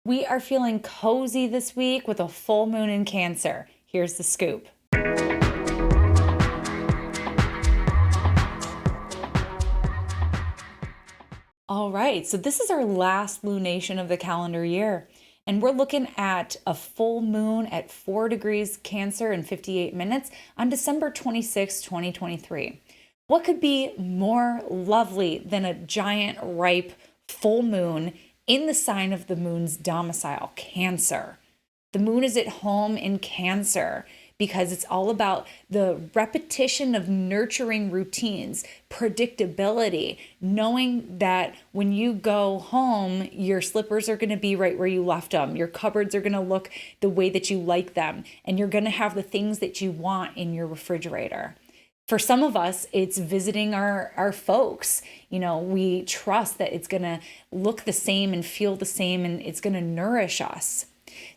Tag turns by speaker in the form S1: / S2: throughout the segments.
S1: We are feeling cozy this week with a full moon in Cancer. Here's the scoop. All right, so this is our last lunation of the calendar year, and we're looking at a full moon at 4 degrees Cancer in 58 minutes on December 26, 2023. What could be more lovely than a giant, ripe full moon in the sign of the moon's domicile, Cancer? The moon is at home in Cancer because it's all about the repetition of nurturing routines, predictability, knowing that when you go home, your slippers are going to be right where you left them. Your cupboards are going to look the way that you like them, and you're going to have the things that you want in your refrigerator. For some of us, it's visiting our folks. We trust that it's going to look the same and feel the same, and it's going to nourish us.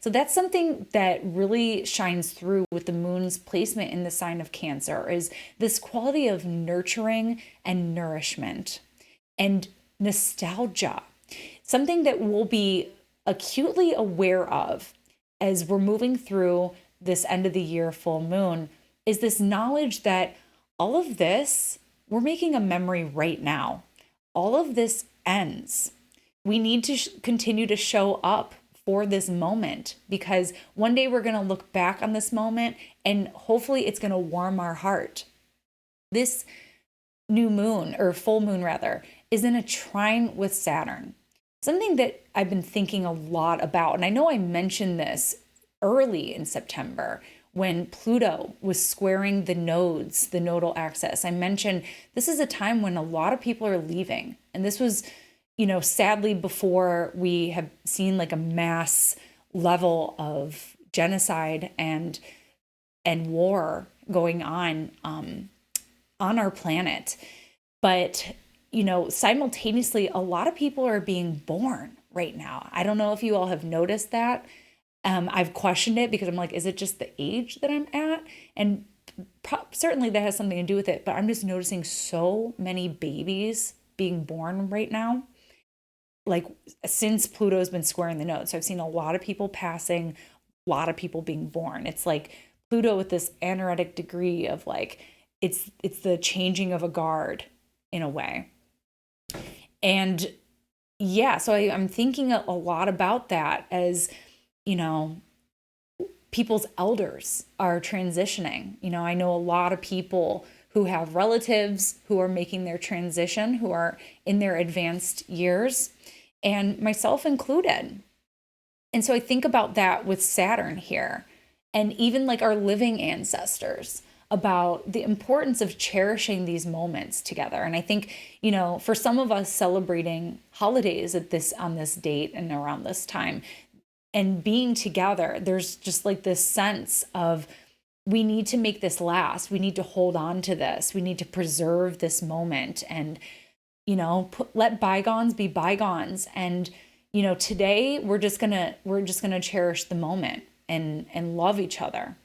S1: So that's something that really shines through with the moon's placement in the sign of Cancer, is this quality of nurturing and nourishment and nostalgia. Something that we'll be acutely aware of as we're moving through this end of the year full moon is this knowledge that all of this, we're making a memory right now. All of this ends. We need to continue to show up for this moment, because one day we're going to look back on this moment and hopefully it's going to warm our heart. This new moon, or full moon rather, is in a trine with Saturn. Something that I've been thinking a lot about, and I know I mentioned this early in September when Pluto was squaring the nodes, the nodal axis. I mentioned this is a time when a lot of people are leaving, and this was sadly before we have seen like a mass level of genocide and war going on our planet. But, simultaneously, a lot of people are being born right now. I don't know if you all have noticed that. I've questioned it because I'm like, is it just the age that I'm at? And certainly that has something to do with it, but I'm just noticing so many babies being born right now. Like since Pluto's been squaring the nodes. So I've seen a lot of people passing, a lot of people being born. It's like Pluto with this anaretic degree of like, it's the changing of a guard in a way. And yeah, so I'm thinking a lot about that as, people's elders are transitioning. I know a lot of people who have relatives who are making their transition, who are in their advanced years, and myself included. And so I think about that with Saturn here, and even like our living ancestors, about the importance of cherishing these moments together. And I think, for some of us celebrating holidays on this date and around this time and being together, there's just like this sense of we need to make this last. We need to hold on to this. We need to preserve this moment and let bygones be bygones. And, today we're just gonna cherish the moment and love each other.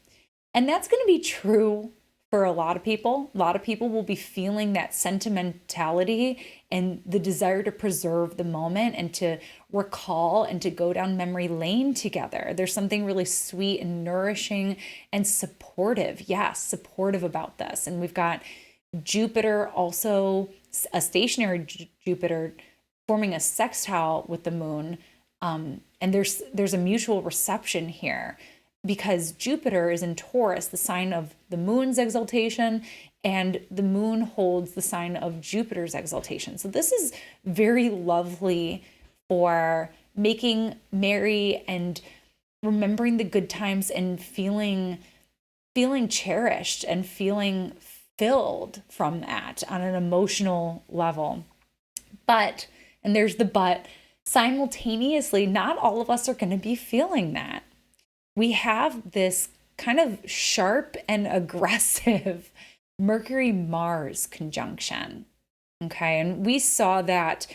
S1: And that's going to be true for a lot of people. A lot of people will be feeling that sentimentality and the desire to preserve the moment and to recall and to go down memory lane together. There's something really sweet and nourishing and supportive. Yes, supportive about this. And we've got Jupiter, also a stationary Jupiter, forming a sextile with the moon. And there's a mutual reception here because Jupiter is in Taurus, the sign of the moon's exaltation, and the moon holds the sign of Jupiter's exaltation. So this is very lovely for making merry and remembering the good times and feeling cherished and feeling filled from that on an emotional level. But, and there's the but, simultaneously, not all of us are going to be feeling that. We have this kind of sharp and aggressive Mercury-Mars conjunction. Okay, and we saw that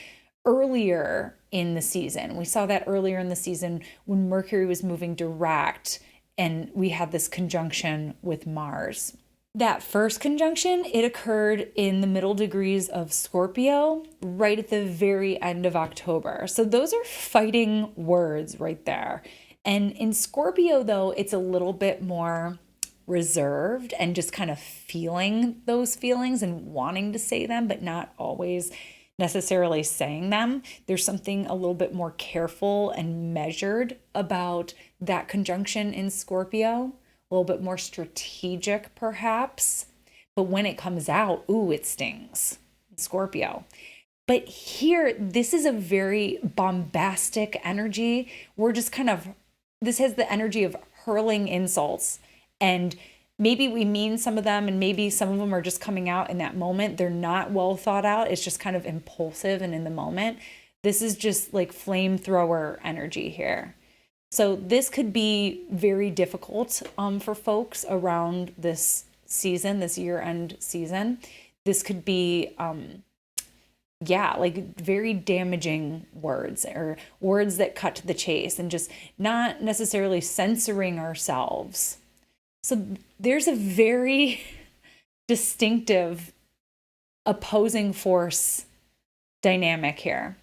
S1: earlier in the season. We saw that earlier in the season when Mercury was moving direct and we had this conjunction with Mars. That first conjunction, it occurred in the middle degrees of Scorpio, right at the very end of October. So those are fighting words right there. And in Scorpio, though, it's a little bit more reserved and just kind of feeling those feelings and wanting to say them, but not always necessarily saying them. There's something a little bit more careful and measured about that conjunction in Scorpio, a little bit more strategic perhaps. But when it comes out, ooh, it stings. Scorpio. But here, this is a very bombastic energy. We're just kind of, this has the energy of hurling insults. And maybe we mean some of them, and maybe some of them are just coming out in that moment. They're not well thought out. It's just kind of impulsive and in the moment. This is just like flamethrower energy here. So this could be very difficult for folks around this season, this year-end season. This could be, like very damaging words, or words that cut to the chase, and just not necessarily censoring ourselves. So there's a very distinctive opposing force dynamic here.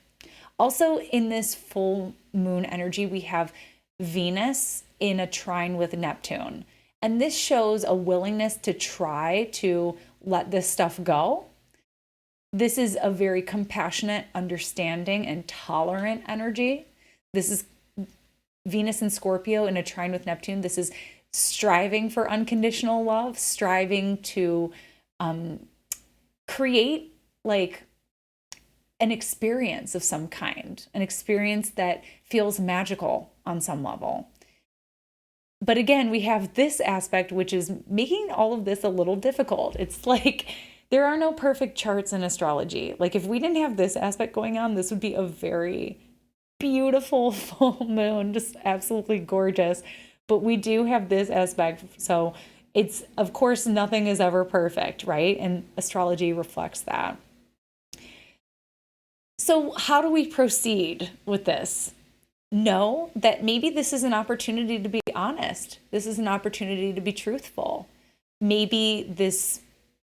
S1: Also, in this full moon energy, we have Venus in a trine with Neptune. And this shows a willingness to try to let this stuff go. This is a very compassionate, understanding, and tolerant energy. This is Venus in Scorpio in a trine with Neptune. This is striving for unconditional love, striving to create like an experience of some kind, an experience that feels magical on some level. But again, we have this aspect, which is making all of this a little difficult. It's like there are no perfect charts in astrology. Like if we didn't have this aspect going on, this would be a very beautiful full moon, just absolutely gorgeous. But we do have this aspect. So it's, of course, nothing is ever perfect, right? And astrology reflects that. So how do we proceed with this? Know that maybe this is an opportunity to be honest. This is an opportunity to be truthful. Maybe this,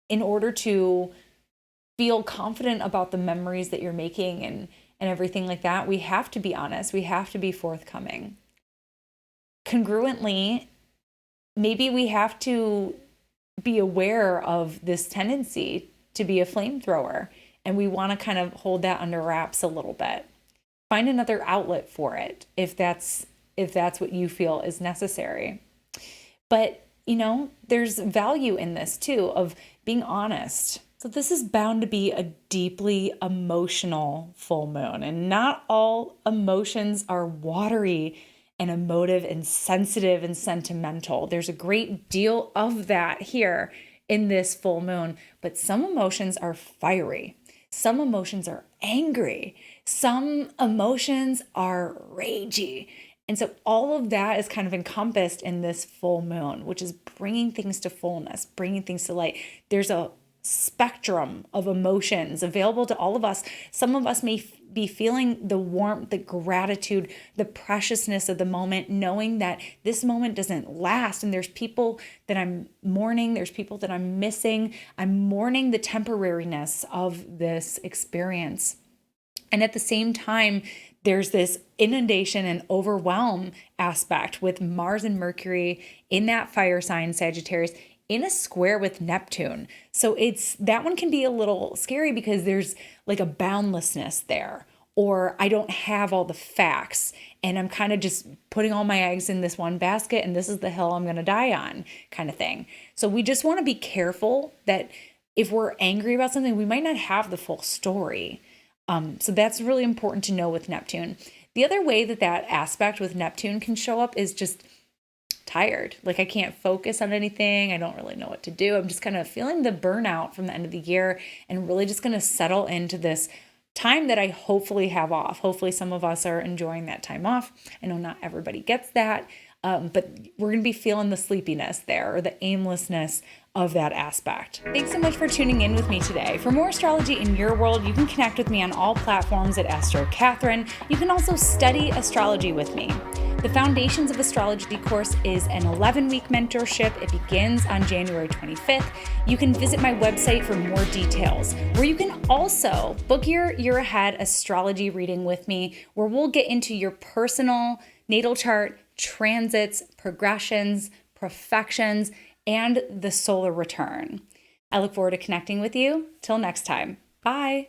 S1: in order to feel confident about the memories that you're making and everything like that, we have to be honest. We have to be forthcoming. Congruently, maybe we have to be aware of this tendency to be a flamethrower, and we want to kind of hold that under wraps a little bit. Find another outlet for it if that's what you feel is necessary. But, there's value in this too, of being honest. So this is bound to be a deeply emotional full moon, and not all emotions are watery and emotive and sensitive and sentimental. There's a great deal of that here in this full moon, but some emotions are fiery. Some emotions are angry. Some emotions are ragey. And so all of that is kind of encompassed in this full moon, which is bringing things to fullness, bringing things to light. There's a spectrum of emotions available to all of us. Some of us may be feeling the warmth, the gratitude, the preciousness of the moment, knowing that this moment doesn't last. And there's people that I'm mourning. There's people that I'm missing. I'm mourning the temporariness of this experience. And at the same time, there's this inundation and overwhelm aspect with Mars and Mercury in that fire sign, Sagittarius, in a square with Neptune. So that one can be a little scary because there's like a boundlessness there, or I don't have all the facts and I'm kind of just putting all my eggs in this one basket and this is the hill I'm going to die on kind of thing. So we just want to be careful that if we're angry about something, we might not have the full story. So that's really important to know with Neptune. The other way that aspect with Neptune can show up is just tired. Like I can't focus on anything. I don't really know what to do. I'm just kind of feeling the burnout from the end of the year and really just going to settle into this time that I hopefully have off. Hopefully some of us are enjoying that time off. I know not everybody gets that, but we're going to be feeling the sleepiness there, or the aimlessness of that aspect. Thanks so much for tuning in with me today. For more astrology in your world, you can connect with me on all platforms at Astro Catherine. You can also study astrology with me. The Foundations of Astrology course is an 11-week mentorship. It begins on January 25th. You can visit my website for more details, where you can also book your year ahead astrology reading with me, where we'll get into your personal natal chart, transits, progressions, profections, and the solar return. I look forward to connecting with you. Till next time. Bye.